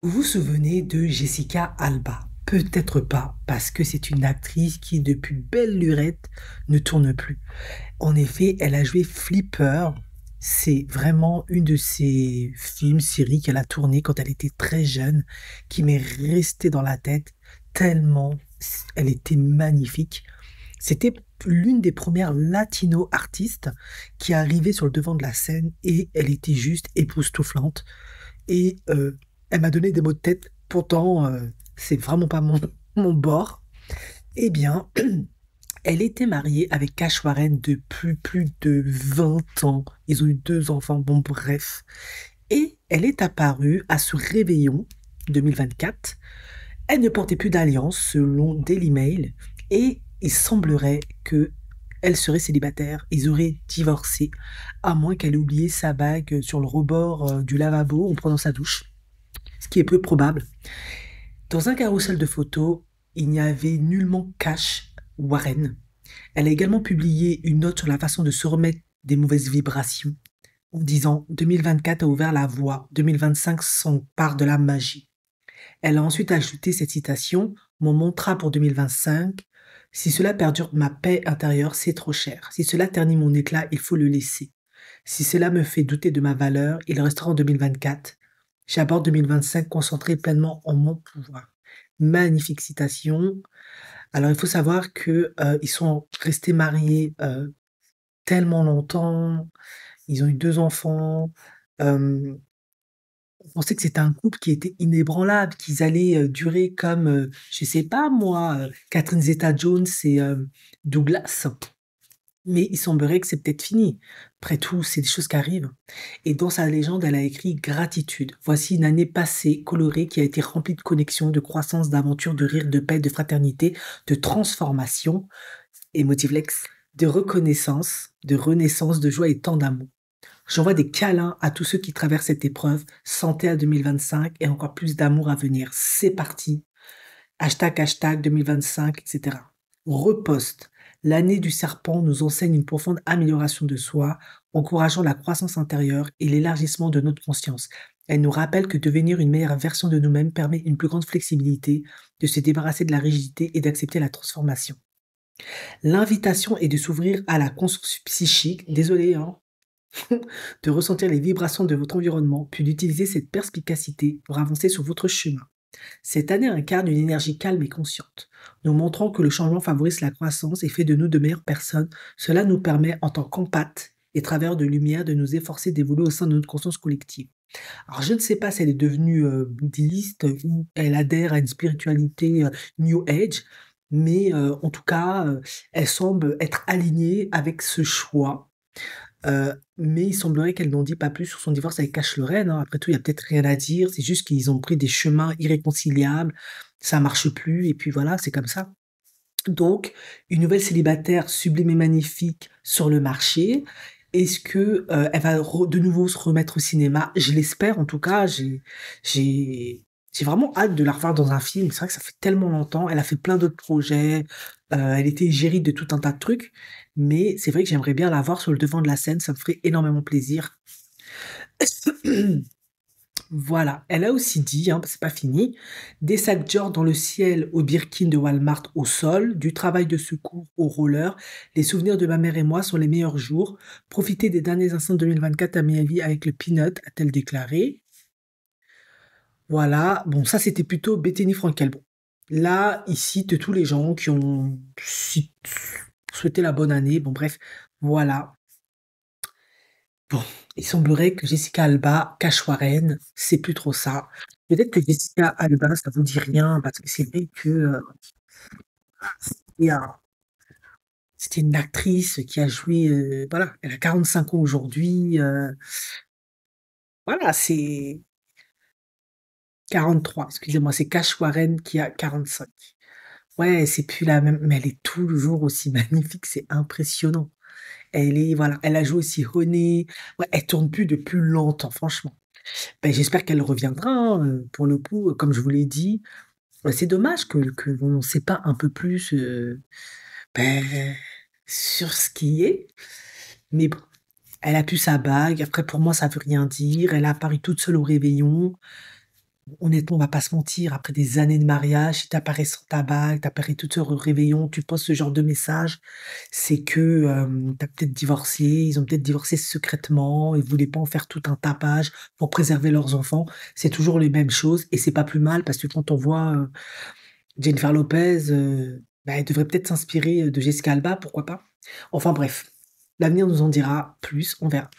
Vous vous souvenez de Jessica Alba? Peut-être pas, parce que c'est une actrice qui, depuis belle lurette, ne tourne plus. En effet, elle a joué Flipper. C'est vraiment une de ses films, séries qu'elle a tourné quand elle était très jeune, qui m'est restée dans la tête tellement elle était magnifique. C'était l'une des premières latino artistes qui arrivait sur le devant de la scène et elle était juste époustouflante. Et elle m'a donné des mots de tête. Pourtant, c'est vraiment pas mon bord. Eh bien, elle était mariée avec Cash Warren depuis plus de 20 ans. Ils ont eu deux enfants. Bon, bref. Et elle est apparue à ce réveillon 2024. Elle ne portait plus d'alliance selon Daily Mail. Et il semblerait que elle serait célibataire. Ils auraient divorcé, à moins qu'elle ait oublié sa bague sur le rebord du lavabo en prenant sa douche, ce qui est peu probable. Dans un carrousel de photos, il n'y avait nullement Cash Warren. Elle a également publié une note sur la façon de se remettre des mauvaises vibrations, en disant 2024 a ouvert la voie, 2025 s'empare de la magie. Elle a ensuite ajouté cette citation: mon mantra pour 2025, si cela perdure ma paix intérieure, c'est trop cher. Si cela ternit mon éclat, il faut le laisser. Si cela me fait douter de ma valeur, il restera en 2024. J'aborde 2025 concentré pleinement en mon pouvoir. Magnifique citation. Alors, il faut savoir que ils sont restés mariés tellement longtemps. Ils ont eu deux enfants. Euh, on pensait que c'était un couple qui était inébranlable, qu'ils allaient durer comme, je sais pas moi, Catherine Zeta-Jones et Douglas. Mais il semblerait que c'est peut-être fini. Après tout, c'est des choses qui arrivent. Et dans sa légende, elle a écrit gratitude. Voici une année passée, colorée, qui a été remplie de connexions, de croissance, d'aventures, de rires, de paix, de fraternité, de transformation, émotivlex, de reconnaissance, de renaissance, de joie et tant d'amour. J'envoie des câlins à tous ceux qui traversent cette épreuve. Santé à 2025 et encore plus d'amour à venir. C'est parti. Hashtag, hashtag 2025, etc. Reposte. L'année du serpent nous enseigne une profonde amélioration de soi, encourageant la croissance intérieure et l'élargissement de notre conscience. Elle nous rappelle que devenir une meilleure version de nous-mêmes permet une plus grande flexibilité, de se débarrasser de la rigidité et d'accepter la transformation. L'invitation est de s'ouvrir à la conscience psychique, désolé, hein, de ressentir les vibrations de votre environnement, puis d'utiliser cette perspicacité pour avancer sur votre chemin. Cette année incarne une énergie calme et consciente. Nous montrons que le changement favorise la croissance et fait de nous de meilleures personnes. Cela nous permet, en tant qu'empathes et travers de lumière, de nous efforcer d'évoluer au sein de notre conscience collective. Alors, je ne sais pas si elle est devenue bouddhiste ou elle adhère à une spiritualité New Age, mais en tout cas, elle semble être alignée avec ce choix. Mais il semblerait qu'elle n'en dit pas plus sur son divorce avec Cash Lorraine, hein. Après tout, il y a peut-être rien à dire. C'est juste qu'ils ont pris des chemins irréconciliables. Ça marche plus. Et puis voilà, c'est comme ça. Donc, une nouvelle célibataire sublime et magnifique sur le marché. Est-ce que elle va de nouveau se remettre au cinéma? Je l'espère. En tout cas, j'ai, j'ai vraiment hâte de la revoir dans un film. C'est vrai que ça fait tellement longtemps. Elle a fait plein d'autres projets. Elle était égérie de tout un tas de trucs. Mais c'est vrai que j'aimerais bien la voir sur le devant de la scène. Ça me ferait énormément plaisir. Voilà, elle a aussi dit, hein, c'est pas fini, des sacs Dior dans le ciel, au Birkin de Walmart au sol, du travail de secours au roller, les souvenirs de ma mère et moi sont les meilleurs jours. Profitez des derniers instants de 2024 à Miami avec le Peanut, a-t-elle déclaré. Voilà, bon, ça c'était plutôt Bethany Frankel. Bon, là, il cite tous les gens qui ont souhaité la bonne année. Bon, bref, voilà. Bon, il semblerait que Jessica Alba, Cash Warren, c'est plus trop ça. Peut-être que Jessica Alba, ça vous dit rien, parce que c'est vrai que c'était c'était une actrice qui a joué, voilà, elle a 45 ans aujourd'hui, voilà, c'est 43, excusez-moi, c'est Cash Warren qui a 45. Ouais, c'est plus la même, mais elle est toujours aussi magnifique, c'est impressionnant. Elle est, voilà, elle a joué aussi René. Ouais, elle tourne plus depuis longtemps, franchement. Ben, j'espère qu'elle reviendra, hein, pour le coup, comme je vous l'ai dit. C'est dommage que l'on ne sait pas un peu plus ben, sur ce qui est. Mais bon, elle a pu sa bague. Après, pour moi, ça veut rien dire. Elle a apparu toute seule au réveillon. Honnêtement, on va pas se mentir, après des années de mariage, si tu apparais sans ta bague, tu apparais toute seule au réveillon, tu postes ce genre de message, c'est que, tu as peut-être divorcé, ils ont peut-être divorcé secrètement, ils voulaient pas en faire tout un tapage pour préserver leurs enfants. C'est toujours les mêmes choses et c'est pas plus mal parce que quand on voit, Jennifer Lopez, bah, elle devrait peut-être s'inspirer, de Jessica Alba, pourquoi pas? Enfin bref, l'avenir nous en dira plus, on verra.